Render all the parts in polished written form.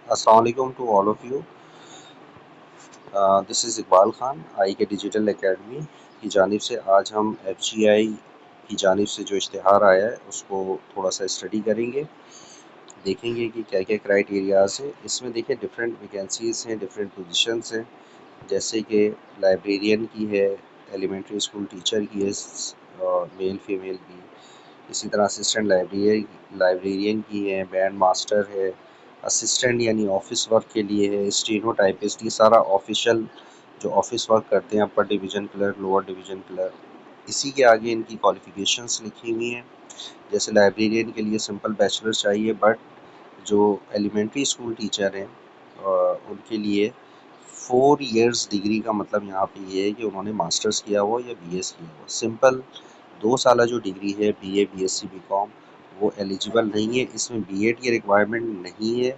अस्सलाम वालेकुम to all of you. This is Iqbal Khan I K digital academy की जानिब से। आज हम FGI की जानिब से जो इश्तिहार आया है उसको थोड़ा सा स्टडी करेंगे, देखेंगे कि क्या क्या क्राइटेरियाज़ हैं इसमें। देखिए डिफरेंट वैकेंसीज़ हैं, डिफरेंट पोजीशंस हैं, जैसे कि लाइब्रेरियन की है, एलिमेंट्री स्कूल टीचर की है, मेल फीमेल की। इसी तरह असिस्टेंट लाइब्रेरियन की है, बैंड मास्टर है, असिस्टेंट यानी ऑफिस वर्क के लिए है, स्टीनो टाइपिस्ट। ये सारा ऑफिशियल जो ऑफिस वर्क करते हैं, अपर division clerk, lower division clerk. इसी के आगे इनकी क्वालिफ़िकेशंस लिखी हुई हैं। जैसे लाइब्रेरियन के लिए सिंपल बैचलर चाहिए, बट जो एलिमेंट्री स्कूल टीचर हैं उनके लिए 4 इयर्स डिग्री का मतलब यहाँ पे ये है कि उन्होंने मास्टर्स किया हो या BS किया हो। सिंपल 2 साल जो डिग्री है BA, BSc, BCom वो एलिजिबल नहीं है। इसमें B.Ed की रिक्वायरमेंट नहीं है,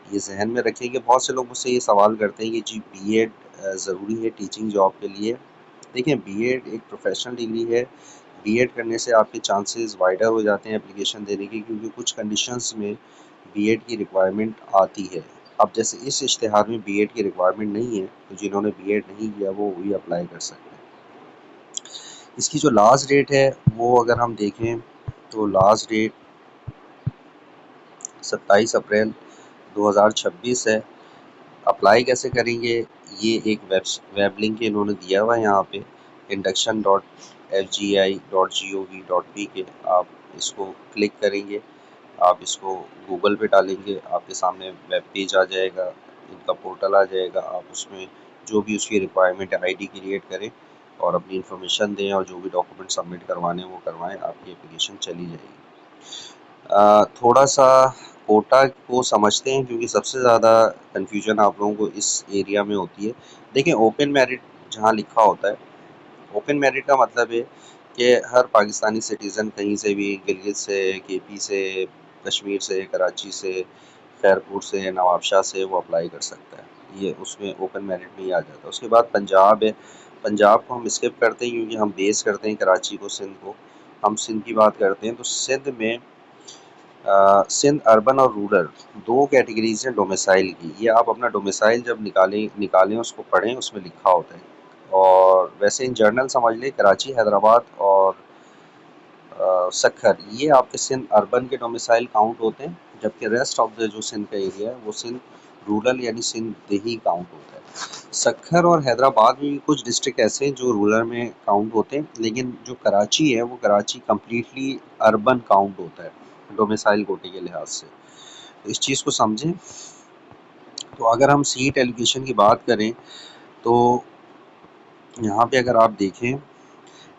ये जहन में रखें। कि बहुत से लोग मुझसे ये सवाल करते हैं कि जी B.Ed ज़रूरी है टीचिंग जॉब के लिए। देखिए B.Ed एक प्रोफेशनल डिग्री है। B.Ed करने से आपके चांसेस वाइडर हो जाते हैं एप्लीकेशन देने के, क्योंकि कुछ कंडीशंस में B.Ed की रिक्वायरमेंट आती है। अब जैसे इस इश्तिहार में B.Ed की रिक्वायरमेंट नहीं है, तो जिन्होंने B.Ed नहीं किया वो भी अप्लाई कर सकते हैं। इसकी जो लास्ट डेट है वो अगर हम देखें तो लास्ट डेट 27 अप्रैल 2026 है। अप्लाई कैसे करेंगे, ये एक वेब लिंक इन्होंने दिया हुआ है यहाँ पे, induction.fgi.gov.p के। आप इसको क्लिक करेंगे, आप इसको गूगल पे डालेंगे, आपके सामने वेब पेज आ जाएगा, इनका पोर्टल आ जाएगा। आप उसमें जो भी उसकी रिक्वायरमेंट है ID क्रिएट करें और अपनी इन्फॉर्मेशन दें, और जो भी डॉक्यूमेंट सबमिट करवाने हैं वो करवाएं, आपकी एप्लीकेशन चली जाएगी। थोड़ा सा कोटा को समझते हैं, क्योंकि सबसे ज़्यादा कन्फ्यूजन आप लोगों को इस एरिया में होती है। देखिए ओपन मेरिट जहाँ लिखा होता है, ओपन मेरिट का मतलब है कि हर पाकिस्तानी सिटीज़न कहीं से भी, गिलगित से, KP से, कश्मीर से, कराची से, खैरपुर से, नवाबशाह से वो अप्लाई कर सकता है। ये उसमें ओपन मेरिट में ही आ जाता है। उसके बाद पंजाब है। पंजाब को हम स्किप करते हैं क्योंकि हम बेस करते हैं कराची को, सिंध को। हम सिंध की बात करते हैं तो सिंध में सिंध अर्बन और रूरल दो कैटेगरीज हैं डोमिसाइल की। ये आप अपना डोमिसाइल जब निकालें उसको पढ़ें, उसमें लिखा होता है। और वैसे इन जर्नल समझ लें, कराची, हैदराबाद और सक्खर, ये आपके सिंध अर्बन के डोमिसाइल काउंट होते हैं, जबकि रेस्ट ऑफ द जो सिंध का एरिया है वो सिंध रूरल यानी सिंध देही काउंट होता है। सक्खर और हैदराबाद में भी कुछ डिस्ट्रिक्ट ऐसे हैं जो रूरल में काउंट होते हैं, लेकिन जो कराची है वो कराची कम्प्लीटली अर्बन काउंट होता है डोमिसाइल कोटे के लिहाज से। तो इस चीज़ को समझें। तो अगर हम सीट एलोकेशन की बात करें तो यहाँ पे अगर आप देखें,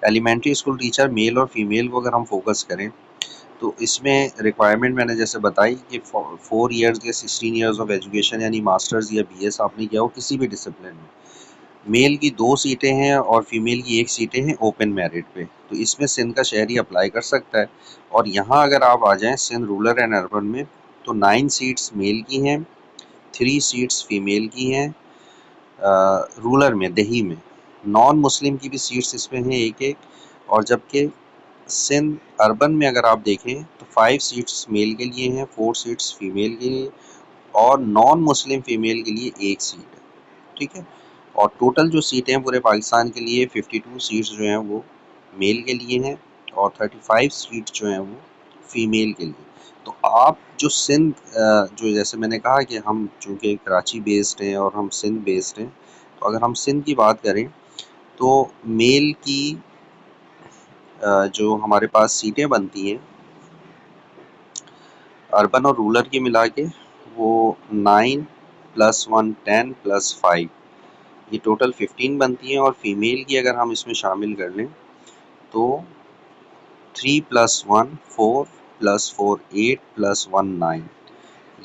एलिमेंट्री स्कूल टीचर मेल और फीमेल को अगर हम फोकस करें तो इसमें रिक्वायरमेंट मैंने जैसे बताई कि 4 इयर्स या 16 इयर्स ऑफ एजुकेशन यानी मास्टर्स या BS आपने किया हो किसी भी डिसिप्लिन में। मेल की 2 सीटें हैं और फीमेल की 1 सीटें हैं ओपन मेरिट पे। तो इसमें सिंध का शहरी अप्लाई कर सकता है। और यहाँ अगर आप आ जाएं सिंध रूरल एंड अर्बन में, तो 9 सीट्स मेल की हैं, 3 सीट्स फीमेल की हैं रूरल में, दही में। नॉन मुस्लिम की भी सीट्स इसमें हैं एक एक। और जबकि सिंध अर्बन में अगर आप देखें तो 5 सीट्स मेल के लिए हैं, 4 सीट्स फीमेल के लिए, और नॉन मुस्लिम फीमेल के लिए 1 सीट है। ठीक है। और टोटल जो सीटें हैं पूरे पाकिस्तान के लिए 52 सीट्स जो हैं वो मेल के लिए हैं, और 35 सीट जो हैं वो फीमेल के लिए। तो आप जो सिंध जो जैसे मैंने कहा कि हम चूँकि कराची बेस्ड हैं और हम सिंध बेस्ड हैं, तो अगर हम सिंध की बात करें तो मेल की जो हमारे पास सीटें बनती हैं अर्बन और रूरल की मिला के, वो 9 + 1 10 + 5, ये टोटल 15 बनती हैं। और फीमेल की अगर हम इसमें शामिल कर लें तो 3 + 1 4 + 4 8 + 1 9,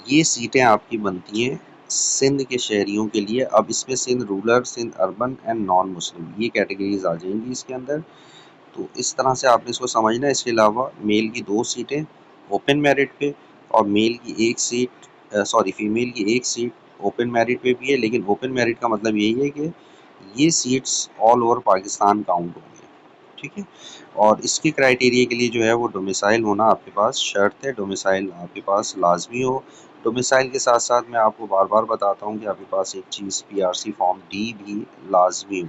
ये सीटें आपकी बनती हैं सिंध के शहरियों के लिए। अब इसमें Sindh rural, Sindh urban and non Muslim, ये कैटेगरीज आ जाएंगी इसके अंदर। तो इस तरह से आपने इसको समझना है। इसके अलावा मेल की 2 सीटें ओपन मेरिट पे, और मेल की 1 सीट फीमेल की 1 सीट ओपन मेरिट पे भी है। लेकिन ओपन मेरिट का मतलब यही है कि ये seats all over Pakistan count होंगे। ठीक है। और इसके क्राइटेरिया के लिए जो है वो डोमिसाइल होना आपके पास शर्त है, डोमिसाइल आपके पास लाजमी हो। डोमिसाइल के साथ साथ मैं आपको बार बार बताता हूँ कि आपके पास एक चीज़ PRC फॉर्म डी भी लाजमी हो।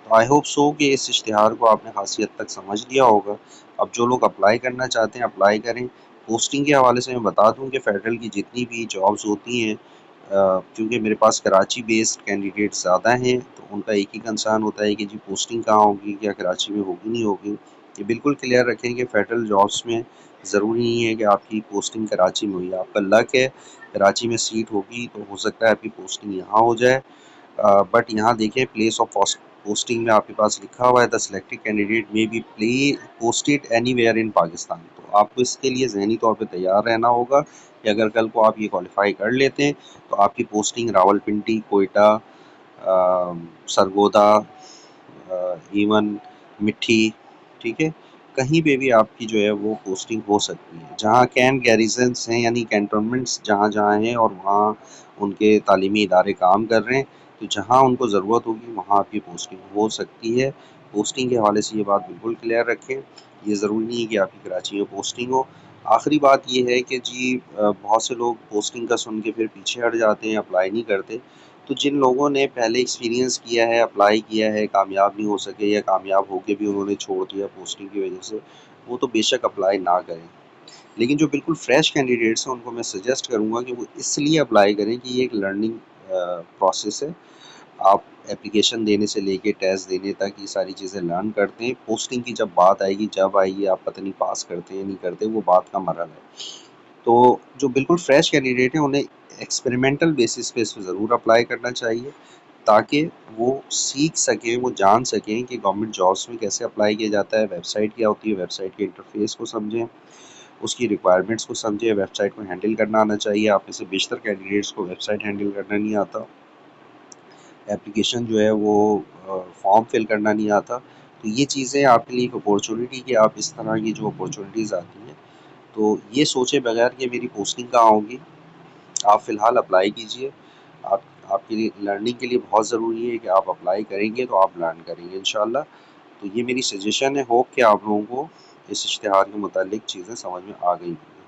तो आई होप सो कि इस इश्तिहार को आपने खासी हद तक समझ लिया होगा। अब जो लोग अप्लाई करना चाहते हैं अप्लाई करें। पोस्टिंग के हवाले से मैं बता दूं कि फ़ेडरल की जितनी भी जॉब्स होती हैं, क्योंकि मेरे पास कराची बेस्ड कैंडिडेट ज़्यादा हैं, तो उनका एक ही कंसर्न होता है कि जी पोस्टिंग कहाँ होगी, क्या कराची में होगी नहीं होगी। ये बिल्कुल क्लियर रखें कि फ़ेडरल जॉब्स में ज़रूरी नहीं है कि आपकी पोस्टिंग कराची में हुई। आपका लक है कराची में सीट होगी तो हो सकता है आपकी पोस्टिंग यहाँ हो जाए। बट यहाँ देखिए प्लेस ऑफ पोस्टिंग में आपके पास लिखा हुआ है the selected candidate may be प्ले पोस्टेड एनीवेयर इन पाकिस्तान। तो आपको इसके लिए जहनी तौर पे तैयार रहना होगा कि अगर कल को आप ये क्वालिफाई कर लेते हैं तो आपकी पोस्टिंग रावलपिंडी, कोयटा, सरगोदा, ईवन, मिट्टी, ठीक है, कहीं पे भी आपकी जो है वो पोस्टिंग हो सकती है। जहाँ कैंट गैरिजन्स हैं यानी कैंटोनमेंट्स जहाँ जहाँ हैं और वहाँ उनके तालीमी इदारे काम कर रहे हैं, तो जहाँ उनको ज़रूरत होगी वहाँ आपकी पोस्टिंग हो सकती है। पोस्टिंग के हवाले से ये बात बिल्कुल क्लियर रखें। ये ज़रूरी नहीं है कि आपकी कराची में पोस्टिंग हो। आखिरी बात ये है कि जी बहुत से लोग पोस्टिंग का सुन के फिर पीछे हट जाते हैं, अप्लाई नहीं करते। तो जिन लोगों ने पहले एक्सपीरियंस किया है, अप्लाई किया है, कामयाब नहीं हो सके या कामयाब होके भी उन्होंने छोड़ दिया पोस्टिंग की वजह से, वो तो बेशक अप्लाई ना करें। लेकिन जो बिल्कुल फ्रेश कैंडिडेट्स हैं उनको मैं सजेस्ट करूँगा कि वो इसलिए अप्लाई करें कि ये एक लर्निंग प्रोसेस है। आप एप्लीकेशन देने से लेके टेस्ट देने तक ये सारी चीज़ें लर्न करते हैं। पोस्टिंग की जब बात आएगी, जब आएगी, आप पता नहीं पास करते हैं या नहीं करते, वो बात का मरहल है। तो जो बिल्कुल फ्रेश कैंडिडेट हैं उन्हें एक्सपेरिमेंटल बेसिस पे इस पे ज़रूर अप्लाई करना चाहिए, ताकि वो सीख सकें, वो जान सकें कि गवर्नमेंट जॉब्स में कैसे अप्लाई किया जाता है, वेबसाइट क्या होती है, वेबसाइट के इंटरफेस को समझें, उसकी रिक्वायरमेंट्स को समझें, वेबसाइट को हैंडल करना आना चाहिए। आप में से बेशतर कैंडिडेट्स को वेबसाइट हैंडल करना नहीं आता, एप्लीकेशन जो है वो फॉर्म फिल करना नहीं आता। तो ये चीज़ें आपके लिए एक अपॉर्चुनिटी कि आप इस तरह की जो अपॉर्चुनिटीज़ आती हैं, तो ये सोचे बगैर कि मेरी पोस्टिंग कहाँ होगी, आप फ़िलहाल अप्लाई कीजिए। आप आपके लिए लर्निंग के लिए बहुत ज़रूरी है कि आप अप्लाई करेंगे तो आप लर्न करेंगे इंशाल्लाह। तो ये मेरी सजेशन है, होप कि आप लोगों को इस इश्तिहार के मुतालिक चीज़ें समझ में आ गई होंगी।